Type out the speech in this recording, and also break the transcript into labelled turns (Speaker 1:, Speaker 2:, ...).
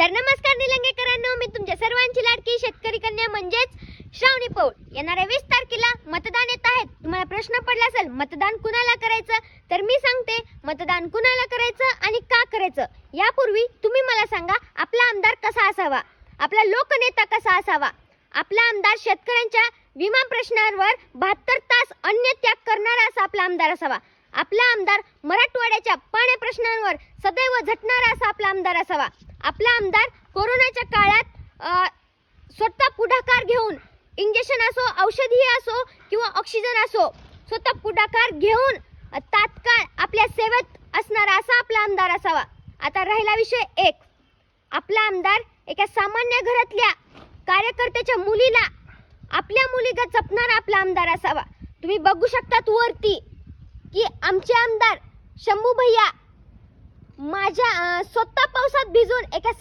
Speaker 1: तर नमस्कार निलंगेकरांनो, मी तुमच्या सर्वांची लाडकी शेतकरी कन्या म्हणजेच श्रावणी पौळ. येणाऱ्या 20 तारखेला मतदान येत आहेत. तुम्हाला प्रश्न पडला असेल मतदान कुणाला करायचं, तर मी सांगते मतदान कुणाला करायचं आणि का करायचं. यापूर्वी तुम्ही मला सांगा, आपला आमदार कसा असावा, आपला लोकनेता कसा असावा. आपला आमदार शेतकऱ्यांच्या विमा प्रश्नांवर 72 तास अन्न त्याग करणारा असा आपला आमदार असावा. आपला आमदार मराठवाड्याच्या पाणी प्रश्नांवर सदैव झटणारा असा आपला आमदार असावा. आपला आमदार कोरोनाच्या काळात स्वतः पुढाकार घेऊन इंजेक्शन असो, औषधी असो किंवा ऑक्सिजन असो, स्वतः पुढाकार घेऊन तात्काळ आपल्या सेवेत असणारा असा आपला आमदार असावा. आता राहिला विषय एक, आपला आमदार एका सामान्य घरातल्या कार्यकर्त्याच्या मुलीला आपल्या मुलीगत जपणारा आपला आमदार असावा. तुम्ही बघू शकतात वरती की आमचे आमदार शंभू भैया माझ्या स्वतः पावसात भिजून एका